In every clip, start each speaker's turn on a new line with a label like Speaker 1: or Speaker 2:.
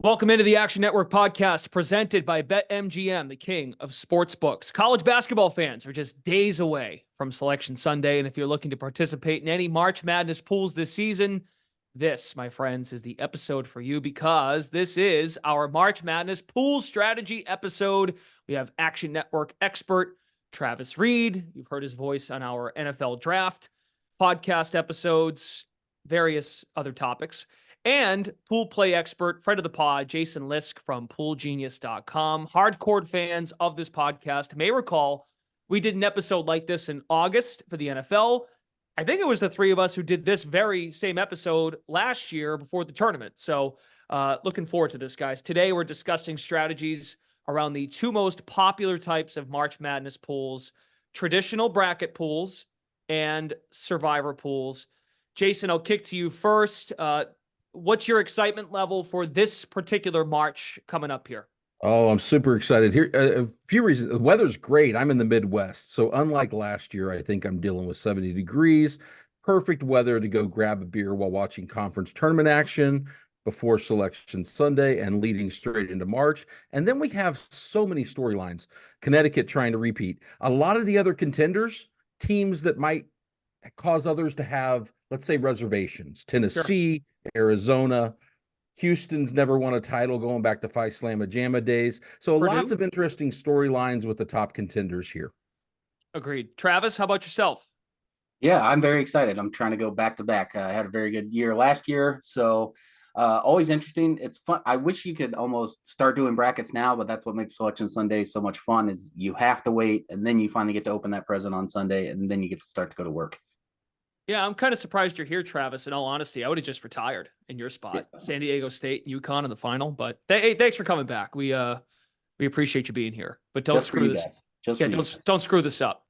Speaker 1: Welcome into the Action Network podcast presented by BetMGM, the king of sportsbooks. College basketball fans are just days away from Selection Sunday, and if you're looking to participate in any March Madness pools this season, this, my friends, is the episode for you because this is our March Madness pool strategy episode. We have Action Network expert Travis Reed. You've heard his voice on our NFL draft podcast episodes, various other topics. And pool play expert, friend of the pod, Jason Lisk from poolgenius.com. Hardcore fans of this podcast may recall we did an episode like this in August for the NFL. I think it was the three of us who did this very same episode last year before the tournament. So looking forward to this, guys. Today we're discussing strategies around the two most popular types of March Madness pools, traditional bracket pools and survivor pools. Jason, I'll kick to you first. What's your excitement level for this particular March coming up here?
Speaker 2: Oh, I'm super excited here. A few reasons. The weather's great. I'm in the Midwest. So unlike last year, I think I'm dealing with 70 degrees. Perfect weather to go grab a beer while watching conference tournament action before Selection Sunday and leading straight into March. And then we have so many storylines. Connecticut trying to repeat. A lot of the other contenders, teams that might cause others to have, let's say, reservations. Tennessee, Arizona, Houston's never won a title going back to Phi Slamma Jamma days. So lots of interesting storylines with the top contenders here.
Speaker 1: Agreed. Travis, how about yourself?
Speaker 3: Yeah, I'm very excited. I'm trying to go back to back. I had a very good year last year. So always interesting. It's fun. I wish you could almost start doing brackets now, but that's what makes Selection Sunday so much fun is you have to wait and then you finally get to open that present on Sunday and then you get to start to go to work.
Speaker 1: Yeah, I'm kind of surprised you're here, Travis. In all honesty, I would have just retired in your spot. Yeah. San Diego State, UConn in the final. But hey, thanks for coming back. We appreciate you being here. But don't screw this. Don't screw this up.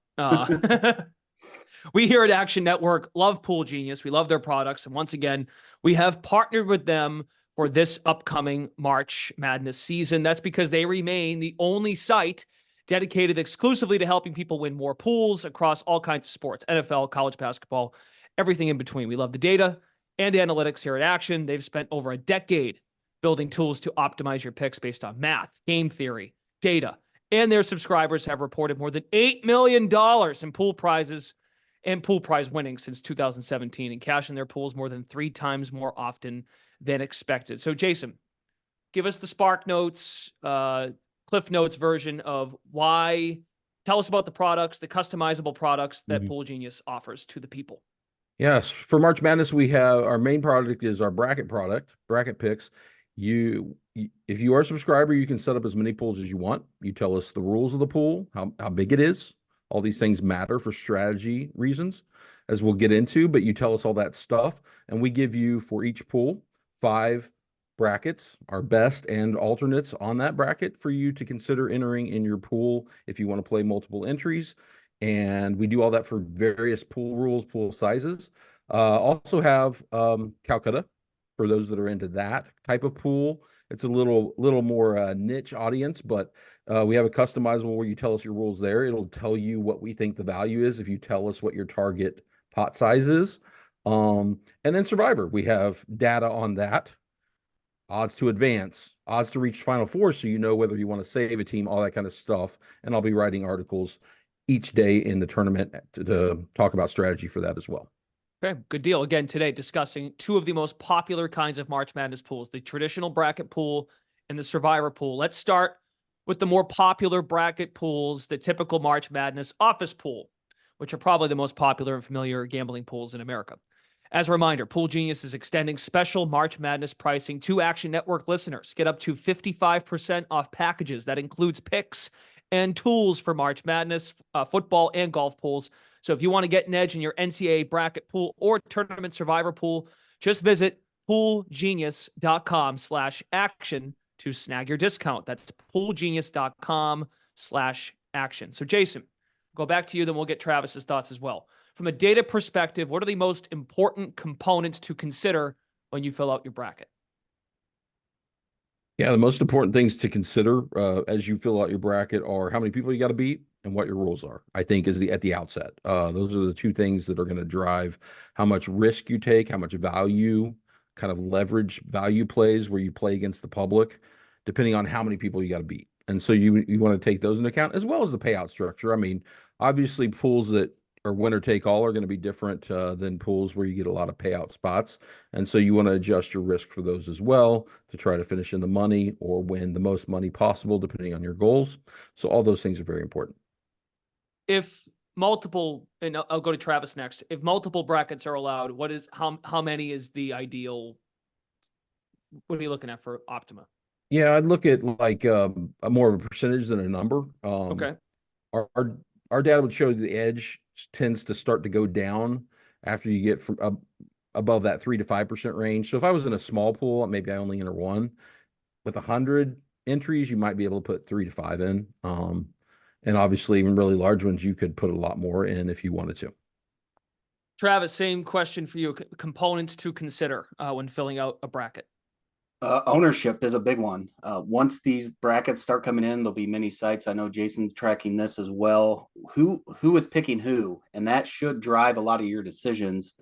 Speaker 1: We here at Action Network love Pool Genius. We love their products, and once again, we have partnered with them for this upcoming March Madness season. That's because they remain the only site dedicated exclusively to helping people win more pools across all kinds of sports, NFL, college basketball, everything in between. We love the data and analytics here at Action. They've spent over a decade building tools to optimize your picks based on math, game theory, data, and their subscribers have reported more than $8 million in pool prizes and pool prize winnings since 2017 and cash in their pools more than 3 times more often than expected. So, Jason, give us the Spark Notes, Cliff Notes version of why. Tell us about the products, the customizable products that Pool Genius offers to the people.
Speaker 2: Yes, for March Madness, we have our main product is our bracket product, bracket picks. If you are a subscriber, you can set up as many pools as you want. You tell us the rules of the pool, how big it is. All these things matter for strategy reasons, as we'll get into, but you tell us all that stuff, and we give you, for each pool, 5 brackets, our best and alternates on that bracket for you to consider entering in your pool if you want to play multiple entries. And we do all that for various pool rules, pool sizes. Also have Calcutta for those that are into that type of pool. It's a little more niche audience, but we have a customizable where you tell us your rules there. It'll tell you what we think the value is if you tell us what your target pot size is. And then Survivor, we have data on that. Odds to advance, odds to reach Final Four, so you know whether you want to save a team, all that kind of stuff. And I'll be writing articles each day in the tournament to talk about strategy for that as well.
Speaker 1: Okay, good deal. Again, today discussing 2 of the most popular kinds of March Madness pools, the traditional bracket pool and the survivor pool. Let's start with the more popular bracket pools, the typical March Madness office pool, which are probably the most popular and familiar gambling pools in America. As a reminder, Pool Genius is extending special March Madness pricing to Action Network listeners. Get up to 55% off packages. That includes picks and tools for March Madness, football and golf pools. So if you want to get an edge in your NCAA bracket pool or tournament survivor pool, just visit poolgenius.com/action to snag your discount. That's poolgenius.com/action. So Jason, go back to you, then we'll get Travis's thoughts as well. From a data perspective, what are the most important components to consider when you fill out your bracket?
Speaker 2: Yeah, the most important things to consider as you fill out your bracket are how many people you got to beat and what your rules are, I think, is at the outset. Those are the 2 things that are going to drive how much risk you take, how much value kind of leverage value plays where you play against the public, depending on how many people you got to beat. And so you want to take those into account, as well as the payout structure. I mean, obviously pools that are winner take all are going to be different than pools where you get a lot of payout spots. And so you want to adjust your risk for those as well to try to finish in the money or win the most money possible, depending on your goals. So all those things are very important.
Speaker 1: If multiple, and I'll go to Travis next. If multiple brackets are allowed, how many is the ideal? What are you looking at for Optima?
Speaker 2: Yeah, I'd look at like a more of a percentage than a number.
Speaker 1: Okay.
Speaker 2: Our data would show the edge tends to start to go down after you get from above that 3 to 5% range. So if I was in a small pool, maybe I only enter one. With 100 entries, you might be able to put 3 to 5 in. And obviously, even really large ones, you could put a lot more in if you wanted to.
Speaker 1: Travis, same question for you. Components to consider when filling out a bracket.
Speaker 3: Ownership is a big one. Once these brackets start coming in, there'll be many sites. I know Jason's tracking this as well. Who is picking who, and that should drive a lot of your decisions.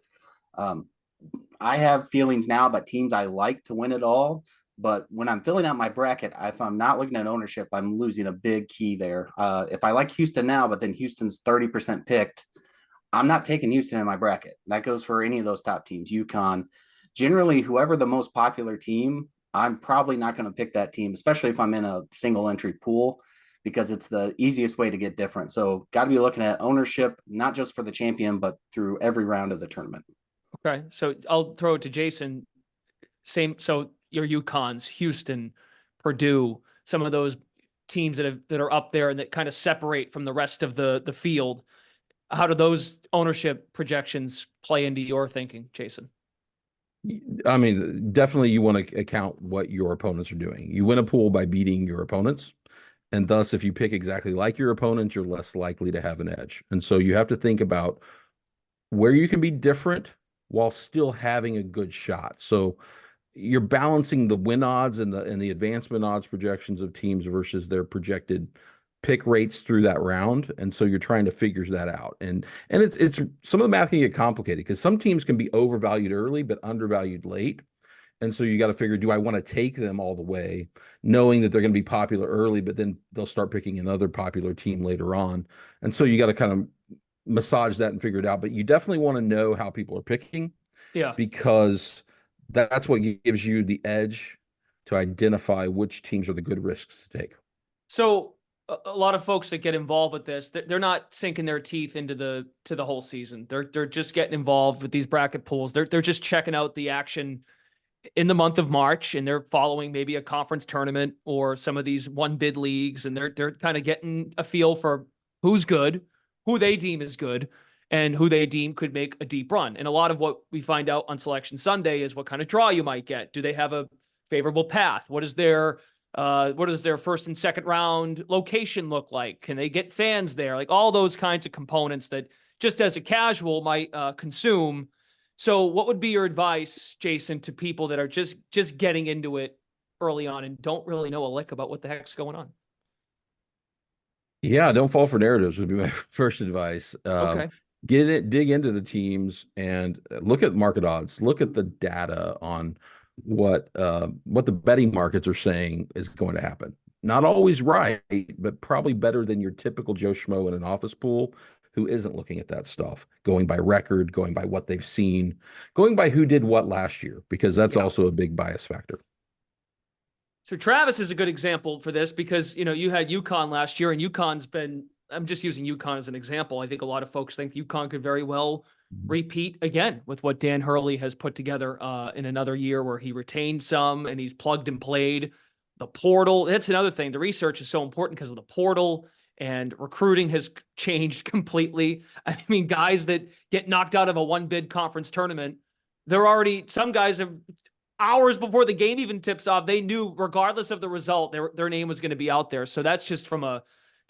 Speaker 3: I have feelings now about teams I like to win it all, but when I'm filling out my bracket, if I'm not looking at ownership, I'm losing a big key there. If I like Houston now, but then Houston's 30% picked, I'm not taking Houston in my bracket. That goes for any of those top teams. UConn, generally, whoever the most popular team, I'm probably not going to pick that team, especially if I'm in a single entry pool, because it's the easiest way to get different. So got to be looking at ownership, not just for the champion, but through every round of the tournament.
Speaker 1: Okay. So I'll throw it to Jason. Same. So your UConns, Houston, Purdue, some of those teams that are up there and that kind of separate from the rest of the field. How do those ownership projections play into your thinking, Jason?
Speaker 2: I mean, definitely you want to account what your opponents are doing. You win a pool by beating your opponents. And thus, if you pick exactly like your opponents, you're less likely to have an edge. And so you have to think about where you can be different while still having a good shot. So you're balancing the win odds and the advancement odds projections of teams versus their projected pick rates through that round. And so you're trying to figure that out. And it's some of the math can get complicated because some teams can be overvalued early but undervalued late. And so you got to figure, do I want to take them all the way, knowing that they're going to be popular early, but then they'll start picking another popular team later on. And so you got to kind of massage that and figure it out. But you definitely want to know how people are picking.
Speaker 1: Yeah.
Speaker 2: Because that's what gives you the edge to identify which teams are the good risks to take.
Speaker 1: So a lot of folks that get involved with this, they're not sinking their teeth into the whole season. They're just getting involved with these bracket pools. They're just checking out the action in the month of March, and they're following maybe a conference tournament or some of these one bid leagues, and they're kind of getting a feel for who's good, who they deem is good, and who they deem could make a deep run. And a lot of what we find out on Selection Sunday is what kind of draw you might get. Do they have a favorable path? What does their first and second round location look like? Can they get fans there? Like all those kinds of components that just as a casual might consume. So what would be your advice, Jason, to people that are just getting into it early on and don't really know a lick about what the heck's going on?
Speaker 2: Yeah, don't fall for narratives would be my first advice.
Speaker 1: Okay.
Speaker 2: Dig into the teams and look at market odds. Look at the data on what the betting markets are saying is going to happen. Not always right, but probably better than your typical Joe Schmo in an office pool who isn't looking at that stuff, going by record, going by what they've seen, going by who did what last year, because that's also a big bias factor.
Speaker 1: So Travis is a good example for this because, you had UConn last year and UConn's been, I'm just using UConn as an example. I think a lot of folks think UConn could very well repeat again with what Dan Hurley has put together in another year where he retained some and he's plugged and played. The portal, that's another thing. The research is so important because of the portal, and recruiting has changed completely. I mean, guys that get knocked out of a one bid conference tournament, some guys have hours before the game even tips off, they knew regardless of the result, their name was going to be out there. So that's just to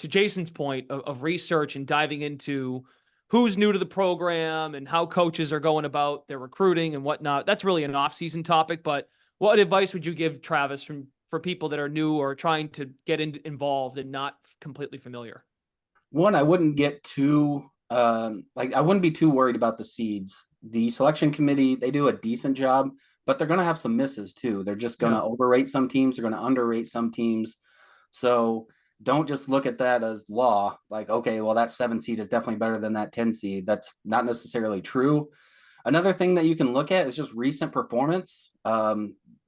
Speaker 1: Jason's point of research and diving into who's new to the program and how coaches are going about their recruiting and whatnot. That's really an off-season topic, but what advice would you give, Travis, for people that are new or trying to get involved and not completely familiar?
Speaker 3: One, I wouldn't get too I wouldn't be too worried about the seeds. The selection committee, they do a decent job, but they're going to have some misses too. They're just going to
Speaker 1: Yeah.
Speaker 3: overrate some teams. They're going to underrate some teams. So don't just look at that as law. Like, okay, well, that 7 seed is definitely better than that 10 seed. That's not necessarily true. Another thing that you can look at is just recent performance.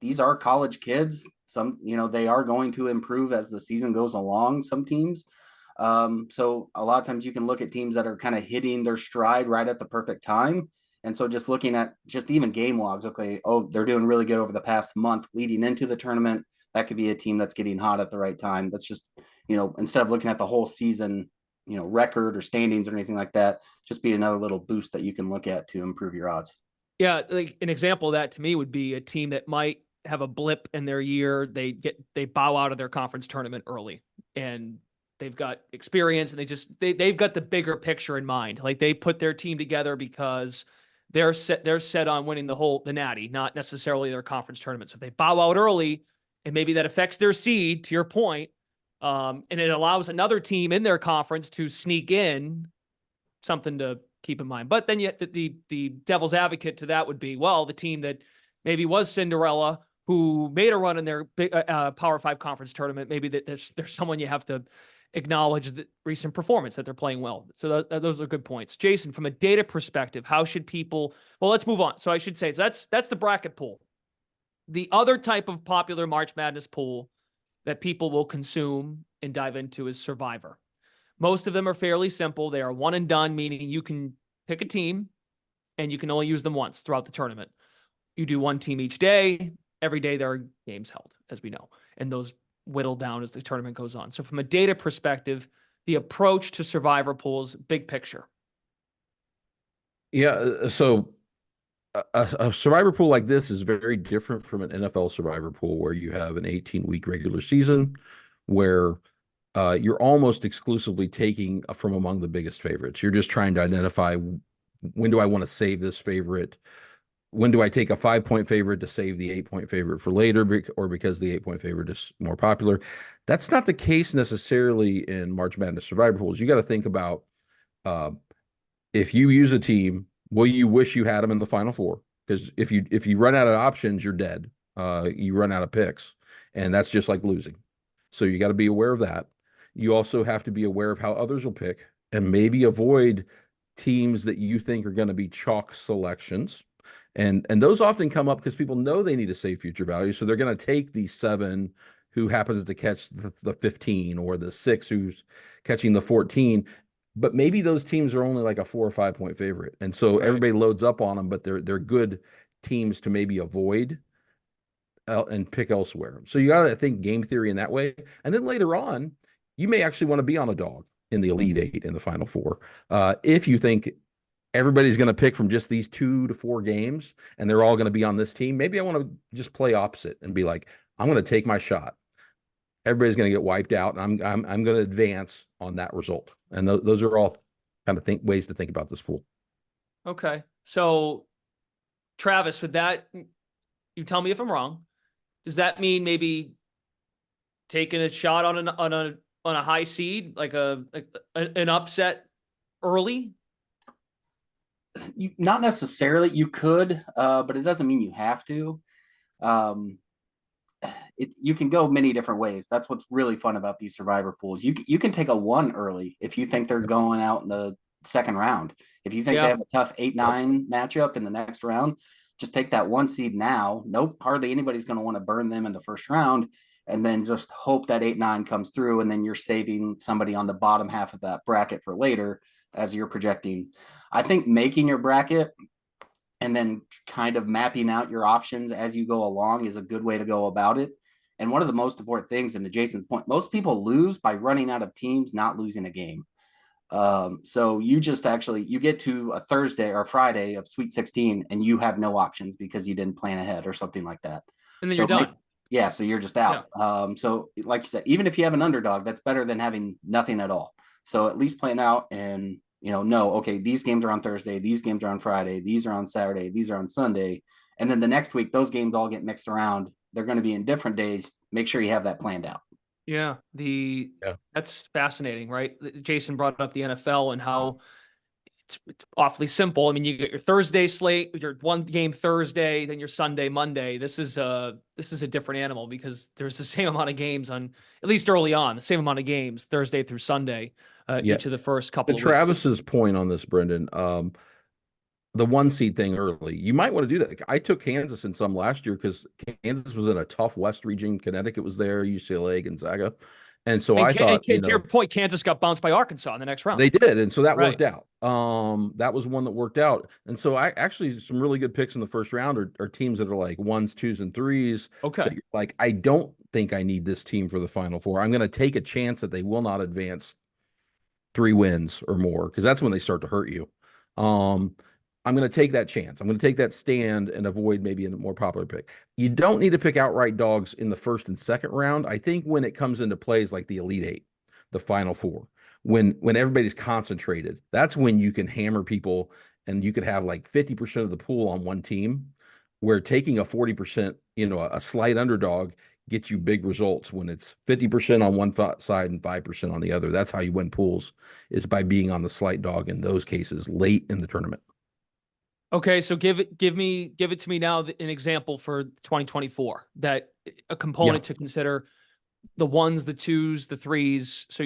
Speaker 3: These are college kids. Some, they are going to improve as the season goes along, some teams. So a lot of times you can look at teams that are kind of hitting their stride right at the perfect time. And so just looking at just even game logs, okay, oh, they're doing really good over the past month leading into the tournament. That could be a team that's getting hot at the right time. That's just, instead of looking at the whole season, record or standings or anything like that, just be another little boost that you can look at to improve your odds.
Speaker 1: Yeah, like an example of that to me would be a team that might have a blip in their year. They bow out of their conference tournament early, and they've got experience, and they've got the bigger picture in mind. Like they put their team together because they're set on winning the natty, not necessarily their conference tournament. So if they bow out early, and maybe that affects their seed, to your point, and it allows another team in their conference to sneak in, something to keep in mind. But then yet the devil's advocate to that would be, well, the team that maybe was Cinderella, who made a run in their big Power 5 conference tournament, maybe that there's someone you have to acknowledge the recent performance, that they're playing well. So those are good points. Jason, from a data perspective, how should people, well, let's move on. So I should say, so that's the bracket pool. The other type of popular March Madness pool that people will consume and dive into is Survivor. Most of them are fairly simple. They are one and done, meaning you can pick a team and you can only use them once throughout the tournament. You do one team each day. Every day there are games held, as we know, and those whittle down as the tournament goes on. So from a data perspective, the approach to Survivor pools, big picture.
Speaker 2: Yeah. So a Survivor pool like this is very different from an NFL Survivor pool where you have an 18-week regular season where you're almost exclusively taking from among the biggest favorites. You're just trying to identify, when do I want to save this favorite? When do I take a 5-point favorite to save the 8-point favorite for later, or because the 8-point favorite is more popular? That's not the case necessarily in March Madness Survivor pools. You got to think about, if you use a team, will you wish you had them in the Final Four? Because if you run out of options, you're dead. You run out of picks, and that's just like losing. So you got to be aware of that. You also have to be aware of how others will pick, and maybe avoid teams that you think are going to be chalk selections. And those often come up because people know they need to save future value. So they're going to take the 7 who happens to catch the 15, or the 6 who's catching the 14. But maybe those teams are only like a 4 or 5-point favorite. And so everybody loads up on them, but they're good teams to maybe avoid and pick elsewhere. So you got to think game theory in that way. And then later on, you may actually want to be on a dog in the Elite 8 in the Final Four. If you think everybody's going to pick from just these 2 to 4 games and they're all going to be on this team, maybe I want to just play opposite and be like, I'm going to take my shot. Everybody's going to get wiped out, and I'm going to advance on that result. And those are all kind of ways to think about this pool.
Speaker 1: Okay. So Travis, with that, you tell me if I'm wrong. Does that mean maybe taking a shot on a high seed, like an upset early?
Speaker 3: Not necessarily. You could, but it doesn't mean you have to. You can go many different ways. That's what's really fun about these Survivor pools. You can take a 1 early if you think they're going out in the second round. If you think they have a tough 8-9 matchup in the next round, just take that 1 seed now. Nope, hardly anybody's going to want to burn them in the first round, and then just hope that 8-9 comes through, and then you're saving somebody on the bottom half of that bracket for later as you're projecting. I think making your bracket and then kind of mapping out your options as you go along is a good way to go about it. And one of the most important things, and to Jason's point, most people lose by running out of teams, not losing a game. So you get to a Thursday or Friday of Sweet 16 and you have no options because you didn't plan ahead or something like that.
Speaker 1: And then you're done.
Speaker 3: So you're just out. Yeah. So like you said, even if you have an underdog, that's better than having nothing at all. So at least plan out and, okay, these games are on Thursday, these games are on Friday, these are on Saturday, these are on Sunday. And then the next week, those games all get mixed around. They're going to be in different days. Make sure you have that planned out.
Speaker 1: Yeah, that's fascinating, right? Jason brought up the NFL and how it's awfully simple. I mean, you get your Thursday slate, your one game Thursday, then your Sunday, Monday. This is a different animal because there's the same amount of games on, at least early on, the same amount of games Thursday through Sunday,
Speaker 2: Yeah.
Speaker 1: each of the first
Speaker 2: To
Speaker 1: couple of weeks.
Speaker 2: Travis's point on this, Brendan, the one seed thing early, you might want to do that. I took Kansas in some last year because Kansas was in a tough West region. Connecticut was there, UCLA, Gonzaga. And so I thought,
Speaker 1: to your point, Kansas got bounced by Arkansas in the next round.
Speaker 2: they did, and so that
Speaker 1: Right.
Speaker 2: worked out. That was one that worked out. And so I actually some really good picks in the first round are teams that are like 1s, 2s, and 3s.
Speaker 1: Okay.
Speaker 2: That you're like, I don't think I need this team for the Final Four. I'm going to take a chance that they will not advance 3 wins or more, because that's when they start to hurt you. I'm going to take that chance. I'm going to take that stand and avoid maybe a more popular pick. You don't need to pick outright dogs in the first and second round. I think when it comes into plays like the Elite Eight, the Final Four, when everybody's concentrated, that's when you can hammer people, and you could have like 50% of the pool on one team, where taking a 40%, a slight underdog gets you big results when it's 50% on one side and 5% on the other. That's how you win pools, is by being on the slight dog in those cases late in the tournament.
Speaker 1: Okay, so give it to me now, an example for 2024, that a component to consider: the 1s, the 2s, the 3s. So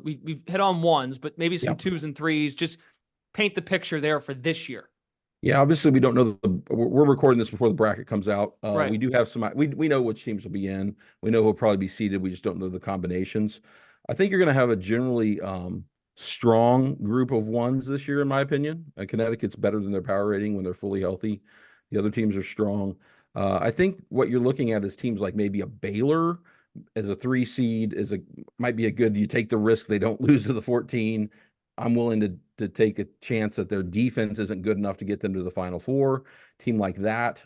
Speaker 1: we've hit on 1s, but maybe some 2s and 3s. Just paint the picture there for this year.
Speaker 2: Yeah, obviously we don't know we're recording this before the bracket comes out.
Speaker 1: Right.
Speaker 2: We do have we know which teams will be in. We know who'll probably be seeded. We just don't know the combinations. I think you're going to have a generally strong group of 1s this year, in my opinion. Connecticut's better than their power rating when they're fully healthy. The other teams are strong. I think what you're looking at is teams like maybe a Baylor as a 3 seed might be a good. You take the risk they don't lose to the 14. I'm willing to take a chance that their defense isn't good enough to get them to the Final Four. Team like that,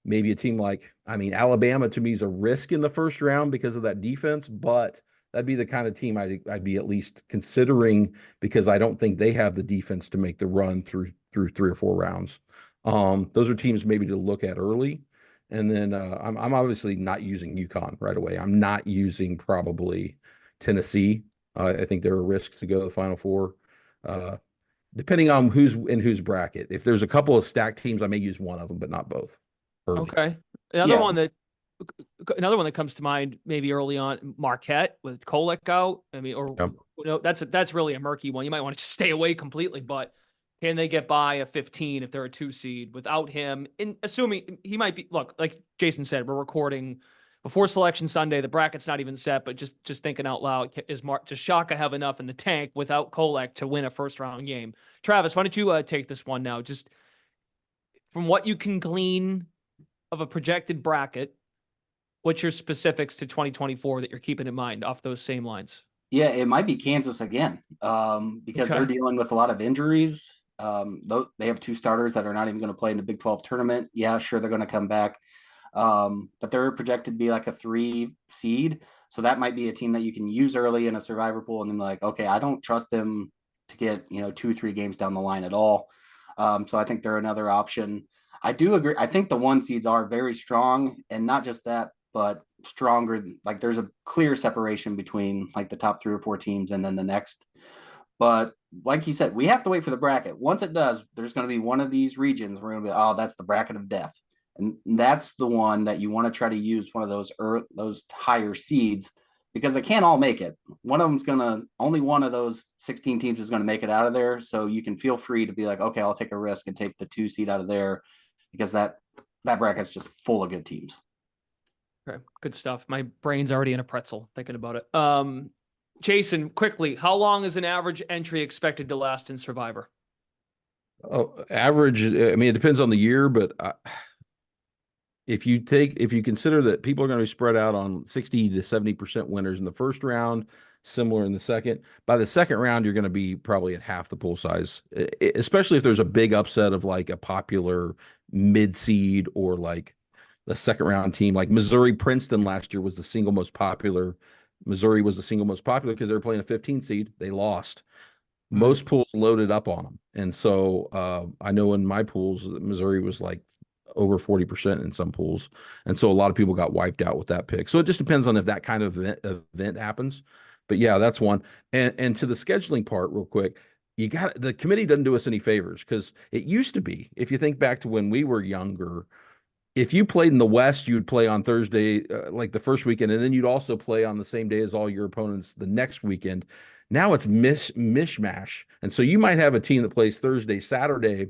Speaker 2: maybe a team like, Alabama to me is a risk in the first round because of that defense, but that'd be the kind of team I'd be at least considering, because I don't think they have the defense to make the run through 3 or 4 rounds. Those are teams maybe to look at early. And then I'm obviously not using UConn right away. I'm not using probably Tennessee. I think there are risks to go to the Final Four, depending on who's in whose bracket. If there's a couple of stacked teams, I may use one of them, but not both. Early.
Speaker 1: Okay. Another one that comes to mind maybe early on, Marquette with Kolek out. That's really a murky one. You might want to just stay away completely, but can they get by a 15 if they're a 2 seed without him? Assuming he might be, look, like Jason said, we're recording before Selection Sunday. The bracket's not even set, but just thinking out loud, does Shaka have enough in the tank without Kolek to win a first round game? Travis, why don't you take this one now? Just from what you can glean of a projected bracket, what's your specifics to 2024 that you're keeping in mind off those same lines?
Speaker 3: Yeah, it might be Kansas again, because they're dealing with a lot of injuries. They have 2 starters that are not even going to play in the Big 12 tournament. Yeah, sure, they're going to come back. But they're projected to be like a 3 seed. So that might be a team that you can use early in a survivor pool and then like, okay, I don't trust them to get, 2-3 games down the line at all. So I think they're another option. I do agree. I think the 1 seeds are very strong, and not just that, but stronger. Like there's a clear separation between like the top 3 or 4 teams and then the next. But like you said, we have to wait for the bracket. Once it does, there's going to be one of these regions. We're going to be, oh, that's the bracket of death. And that's the one that you want to try to use one of those higher seeds, because they can't all make it. Only one of those 16 teams is going to make it out of there. So you can feel free to be like, okay, I'll take a risk and take the 2 seed out of there, because that bracket's just full of good teams.
Speaker 1: Okay, good stuff. My brain's already in a pretzel thinking about it. Jason, quickly, how long is an average entry expected to last in Survivor?
Speaker 2: Oh, average. It depends on the year, but if you consider that people are going to be spread out on 60 to 70% winners in the first round, similar in the second, by the second round, you're going to be probably at half the pool size, especially if there's a big upset of like a popular mid seed or like the second round team. Like Missouri Princeton last year was the single most popular. Missouri was the single most popular because they were playing a 15 seed. They lost. Most pools loaded up on them. And so I know in my pools, Missouri was like over 40% in some pools. And so a lot of people got wiped out with that pick. So it just depends on if that kind of event happens. But yeah, that's one. And to the scheduling part real quick, the committee doesn't do us any favors, because it used to be, if you think back to when we were younger, if you played in the West, you would play on Thursday, like the first weekend, and then you'd also play on the same day as all your opponents the next weekend. Now it's mishmash. And so you might have a team that plays Thursday, Saturday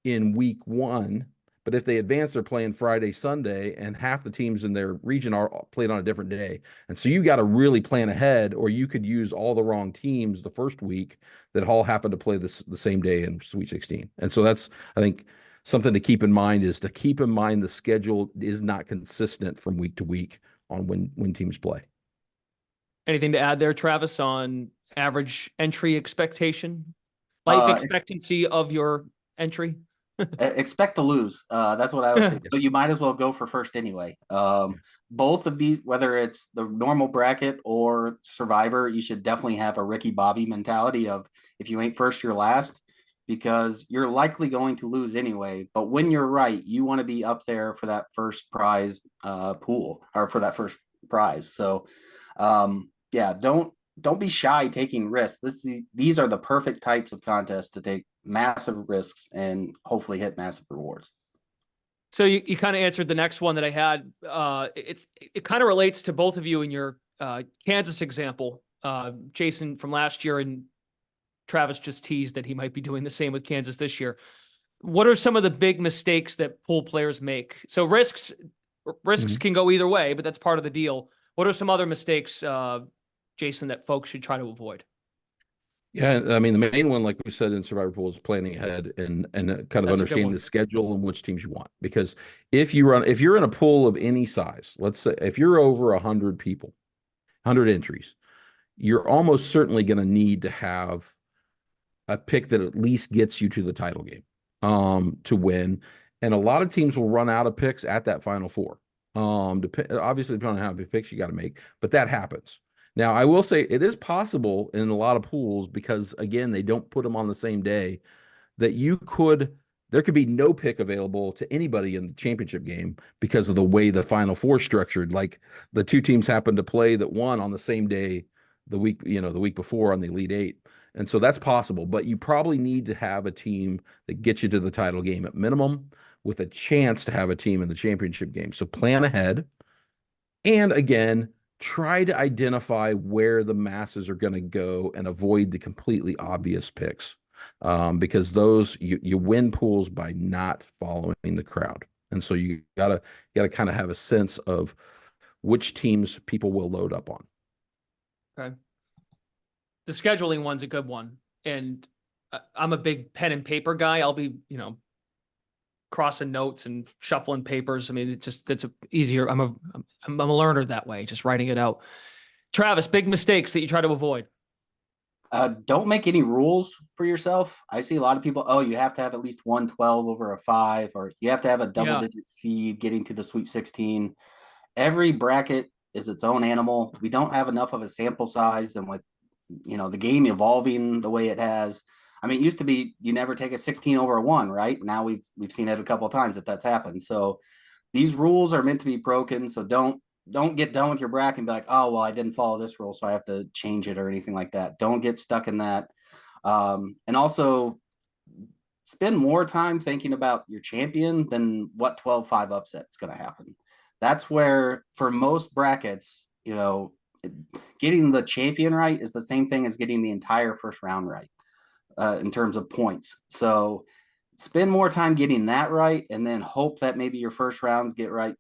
Speaker 2: in week one, but if they advance, they're playing Friday, Sunday, and half the teams in their region are played on a different day. And so you got to really plan ahead, or you could use all the wrong teams the first week that all happen to play the same day in Sweet 16. And so that's, I think, something to keep in mind, is to keep in mind the schedule is not consistent from week to week on when teams play.
Speaker 1: Anything to add there, Travis, on average entry expectation, life expectancy of your entry?
Speaker 3: Expect to lose. That's what I would say. So you might as well go for first anyway. Both of these, whether it's the normal bracket or Survivor, you should definitely have a Ricky Bobby mentality of, if you ain't first, you're last, because you're likely going to lose anyway. But when you're right, you want to be up there for that first prize pool, or for that first prize. So yeah, don't be shy taking risks. These are the perfect types of contests to take massive risks and hopefully hit massive rewards.
Speaker 1: So you kind of answered the next one that I had. It kind of relates to both of you in your Kansas example. Jason from last year, and Travis just teased that he might be doing the same with Kansas this year. What are some of the big mistakes that pool players make? So risks can go either way, but that's part of the deal. What are some other mistakes, Jason, that folks should try to avoid?
Speaker 2: Yeah, I mean, the main one, like we said in Survivor Pool, is planning ahead and kind of understanding the schedule and which teams you want. Because if you're in a pool of any size, let's say if you're over 100 people, 100 entries, you're almost certainly going to need to have a pick that at least gets you to the title game to win. And a lot of teams will run out of picks at that Final Four. Obviously, depending on how many picks you got to make, but that happens. Now, I will say it is possible in a lot of pools, because, again, they don't put them on the same day, that there could be no pick available to anybody in the championship game because of the way the Final Four is structured. Like, the two teams happen to play that won on the same day the week before on the Elite Eight. And so that's possible, but you probably need to have a team that gets you to the title game at minimum, with a chance to have a team in the championship game. So plan ahead. And again, try to identify where the masses are going to go and avoid the completely obvious picks, because those you win pools by not following the crowd. And so you gotta kind of have a sense of which teams people will load up on.
Speaker 1: Okay. The scheduling one's a good one. And I'm a big pen and paper guy. I'll be, crossing notes and shuffling papers. I mean, that's easier. I'm a learner that way, just writing it out. Travis, big mistakes that you try to avoid.
Speaker 3: Don't make any rules for yourself. I see a lot of people, you have to have at least 112 over a 5, or you have to have a double-digit seed getting to the Sweet 16. Every bracket is its own animal. We don't have enough of a sample size, and with the game evolving the way it has, I mean, it used to be you never take a 16 over a 1, right? Now we've seen it a couple of times that's happened. So these rules are meant to be broken. So don't get done with your bracket and be like, oh, well, I didn't follow this rule, so I have to change it or anything like that. Don't get stuck in that. And also spend more time thinking about your champion than what 12-5 upset is going to happen. That's where, for most brackets, getting the champion right is the same thing as getting the entire first round right. In terms of points. So spend more time getting that right, and then hope that maybe your first rounds get right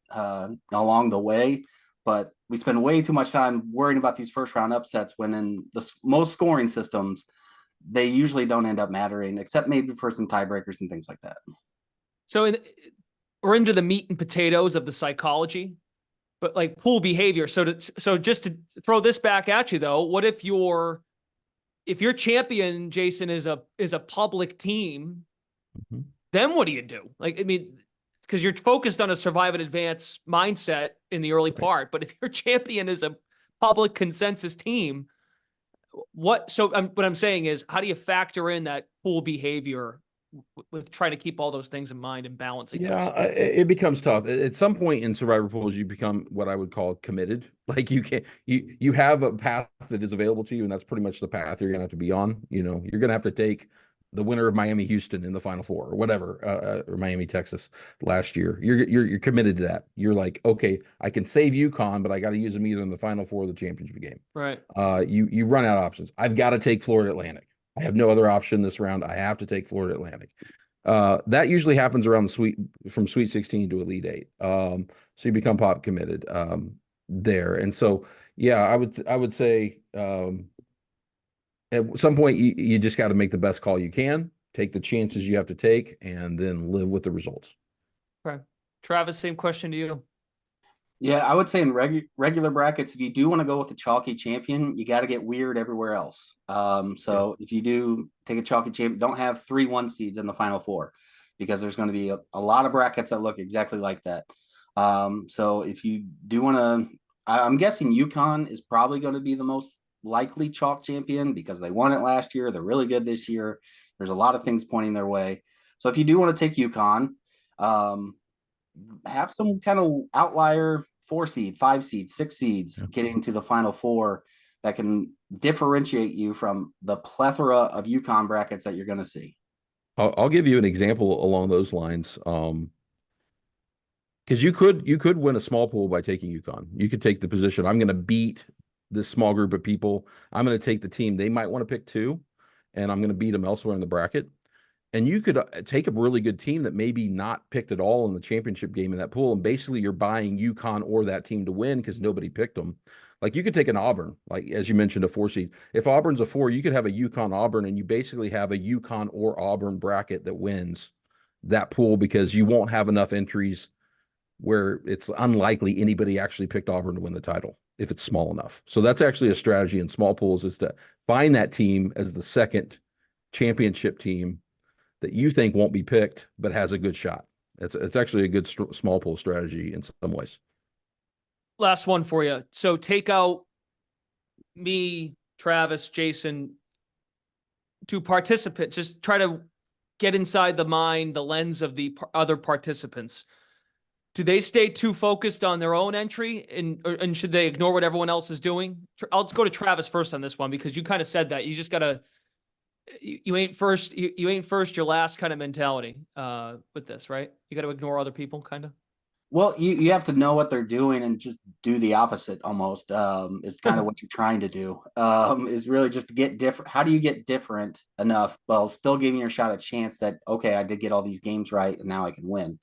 Speaker 3: along the way. But we spend way too much time worrying about these first round upsets, when in the most scoring systems, they usually don't end up mattering, except maybe for some tiebreakers and things like that.
Speaker 1: So we're into the meat and potatoes of the psychology, but like pool behavior. So just to throw this back at you though, what if your champion, Jason, is a public team, then what do you do? Like, I mean, because you're focused on a survive and advance mindset in the early part, but if your champion is a public consensus team, what I'm saying is, how do you factor in that pool behavior with trying to keep all those things in mind and balancing
Speaker 2: Yeah,
Speaker 1: those.
Speaker 2: it becomes tough. At some point in survivor pools, you become what I would call committed. Like you can't, you have a path that is available to you, and that's pretty much the path you're gonna have to be on. You know, you're gonna have to take the winner of Miami Houston in the Final Four or whatever, or Miami Texas last year. You're committed to that. You're like, okay, I can save UConn, but I got to use them either in the Final Four or the championship game.
Speaker 1: Right.
Speaker 2: You run out of options. I've got to take Florida Atlantic. I have no other option this round. I have to take Florida Atlantic. That usually happens around from Sweet 16 to Elite Eight. So you become pop committed there. And so, yeah, I would say at some point you just got to make the best call you can, take the chances you have to take, and then live with the results.
Speaker 1: Okay. Travis, same question to you.
Speaker 3: Yeah, I would say in regular brackets, if you do want to go with a chalky champion, you got to get weird everywhere else. So if you do take a chalky champion, don't have 3 1 seeds in the Final Four, because there's going to be a lot of brackets that look exactly like that. So if you do want to, I'm guessing UConn is probably going to be the most likely chalk champion because they won it last year. They're really good this year. There's a lot of things pointing their way. So if you do want to take UConn, have some kind of outlier 4 seed, 5 seed, 6 seeds getting to the Final Four that can differentiate you from the plethora of UConn brackets that you're going to see.
Speaker 2: I'll give you an example along those lines. Because you could win a small pool by taking UConn. You could take the position, I'm going to beat this small group of people. I'm going to take the team they might want to pick 2, and I'm going to beat them elsewhere in the bracket. And you could take a really good team that maybe not picked at all in the championship game in that pool, and basically you're buying UConn or that team to win because nobody picked them. Like you could take an Auburn, like as you mentioned, a 4 seed. If Auburn's a 4, you could have a UConn Auburn, and you basically have a UConn or Auburn bracket that wins that pool because you won't have enough entries where it's unlikely anybody actually picked Auburn to win the title if it's small enough. So that's actually a strategy in small pools, is to find that team as the second championship team that you think won't be picked, but has a good shot. It's actually a good small pool strategy in some ways.
Speaker 1: Last one for you. So take out me, Travis, Jason, to participate. Just try to get inside the mind, the lens of the other participants. Do they stay too focused on their own entry, and should they ignore what everyone else is doing? I'll go to Travis first on this one, because you kind of said that. You just got to, you ain't first, you ain't first, your last kind of mentality with this, right? You got to ignore other people, kind of.
Speaker 3: Well, you have to know what they're doing and just do the opposite almost, is kind of what you're trying to do, is really just to get different. How do you get different enough while still giving your shot a chance that, okay, I did get all these games right and now I can win.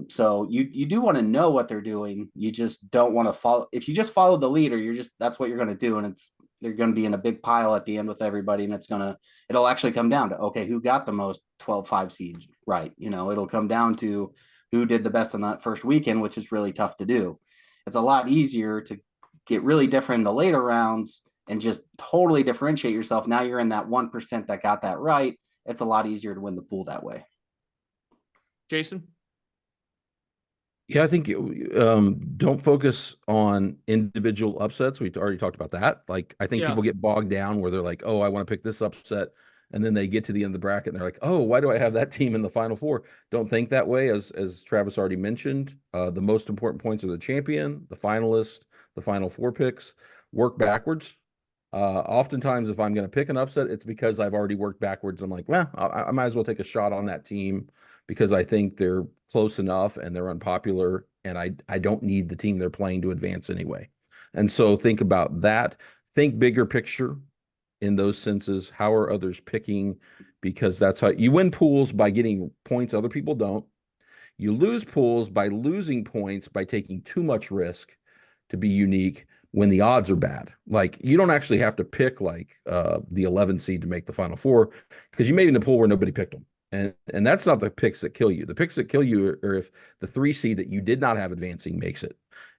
Speaker 3: So you do want to know what they're doing. You just don't want to follow. If you just follow the leader, that's what you're going to do. And they're going to be in a big pile at the end with everybody. And it'll actually come down to, okay, who got the most 12-5 seeds right? It'll come down to who did the best on that first weekend, which is really tough to do. It's a lot easier to get really different in the later rounds and just totally differentiate yourself. Now you're in that 1% that got that right. It's a lot easier to win the pool that way.
Speaker 1: Jason?
Speaker 2: Yeah, I think don't focus on individual upsets. We already talked about that. Like, I think people get bogged down where they're like, oh, I want to pick this upset. And then they get to the end of the bracket and they're like, oh, why do I have that team in the Final Four? Don't think that way. As Travis already mentioned, the most important points are the champion, the finalist, the Final Four picks. Work backwards. Oftentimes, if I'm going to pick an upset, it's because I've already worked backwards. I'm like, well, I might as well take a shot on that team because I think they're close enough and they're unpopular, and I don't need the team they're playing to advance anyway. And so think about that. Think bigger picture in those senses. How are others picking? Because that's how you win pools, by getting points other people don't. You lose pools by losing points by taking too much risk to be unique when the odds are bad. Like, you don't actually have to pick like the 11 seed to make the Final Four, because you may be in the pool where nobody picked them. And that's not the picks that kill you. The picks that kill you are if the 3 seed that you did not have advancing makes it,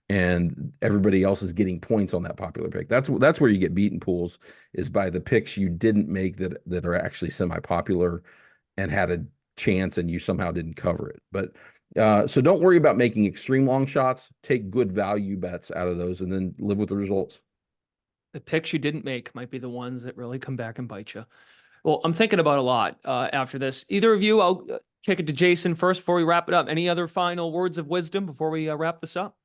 Speaker 2: and everybody else is getting points on that popular pick. That's where you get beaten pools, is by the picks you didn't make that are actually semi-popular and had a chance, and you somehow didn't cover it. But so don't worry about making extreme long shots. Take good value bets out of those, and then live with the results.
Speaker 1: The picks you didn't make might be the ones that really come back and bite you. Well, I'm thinking about a lot after this. Either of you, I'll kick it to Jason first before we wrap it up. Any other final words of wisdom before we wrap this up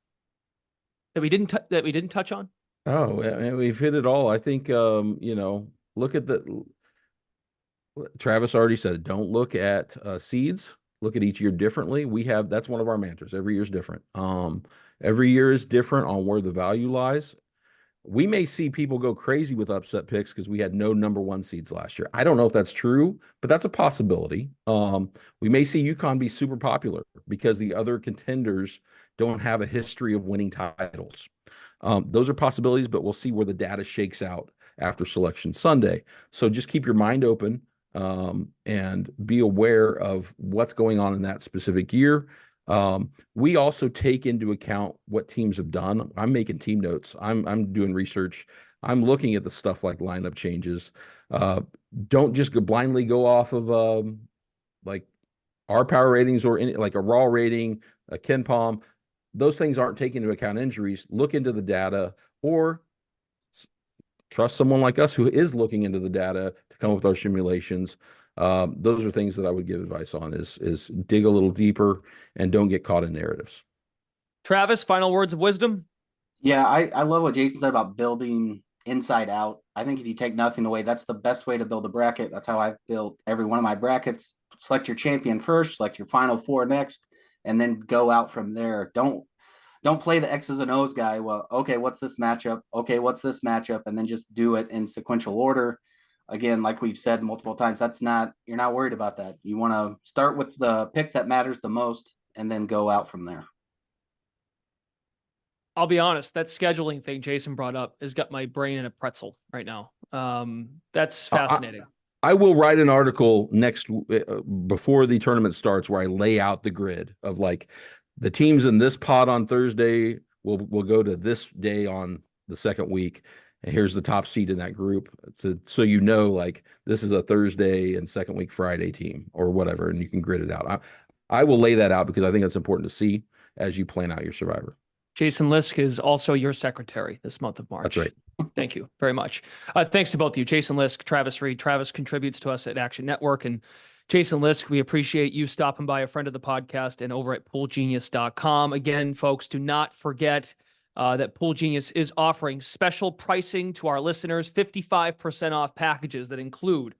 Speaker 1: that we didn't touch on?
Speaker 2: Oh, I mean, we've hit it all. I think, look at Travis already said it. Don't look at seeds. Look at each year differently. That's one of our mantras. Every year is different. Every year is different on where the value lies. We may see people go crazy with upset picks because we had no number one seeds last year. I don't know if that's true, but that's a possibility. We may see UConn be super popular because the other contenders don't have a history of winning titles. Those are possibilities, but we'll see where the data shakes out after Selection Sunday. So just keep your mind open and be aware of what's going on in that specific year. We also take into account what teams have done. I'm making team notes. I'm doing research. I'm looking at the stuff like lineup changes. Don't just blindly go off of like our power ratings or like a raw rating, a Ken Palm. Those things aren't taking into account injuries. Look into the data or trust someone like us who is looking into the data to come up with our simulations. Those are things that I would give advice on is dig a little deeper and don't get caught in narratives.
Speaker 1: Travis, final words of wisdom?
Speaker 3: Yeah, I love what Jason said about building inside out. I think if you take nothing away, that's the best way to build a bracket. That's how I've built every one of my brackets. Select your champion first, select your final four next, and then go out from there. Don't play the X's and O's guy. Well, okay, what's this matchup? Okay, what's this matchup? And then just do it in sequential order. Again, like we've said multiple times, you're not worried about that. You want to start with the pick that matters the most and then go out from there.
Speaker 1: I'll be honest, that scheduling thing Jason brought up has got my brain in a pretzel right now. That's fascinating.
Speaker 2: I will write an article before the tournament starts where I lay out the grid of like the teams in this pot on Thursday will go to this day on the second week. And here's the top seed in that group so like this is a Thursday and second week Friday team or whatever, and you can grid it out. I will lay that out because I think it's important to see as you plan out your Survivor.
Speaker 1: Jason Lisk is also your secretary this month of March.
Speaker 2: That's right.
Speaker 1: Thank you very much. Thanks to both of you, Jason Lisk, Travis Reed. Travis contributes to us at Action Network, and Jason Lisk, we appreciate you stopping by, a friend of the podcast, and over at poolgenius.com. Again, folks, do not forget that Pool Genius is offering special pricing to our listeners, 55% off packages that include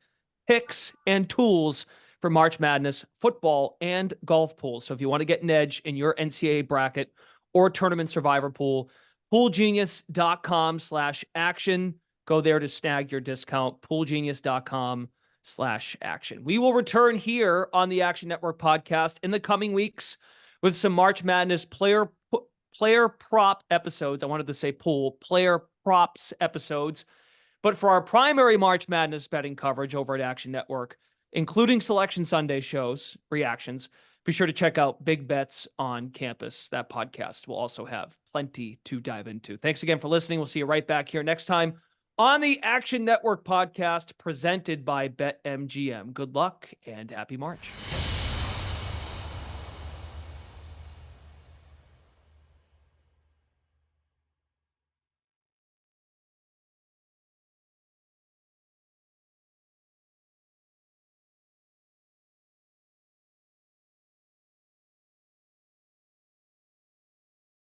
Speaker 1: picks and tools for March Madness, football, and golf pools. So if you want to get an edge in your NCAA bracket or tournament survivor pool, poolgenius.com/action. Go there to snag your discount, poolgenius.com/action. We will return here on the Action Network podcast in the coming weeks with some March Madness player prop episodes. I wanted to say player props episodes. But for our primary March Madness betting coverage over at Action Network, including Selection Sunday shows, reactions, be sure to check out Big Bets on Campus. That podcast will also have plenty to dive into. Thanks again for listening. We'll see you right back here next time on the Action Network podcast presented by BetMGM. Good luck and happy March.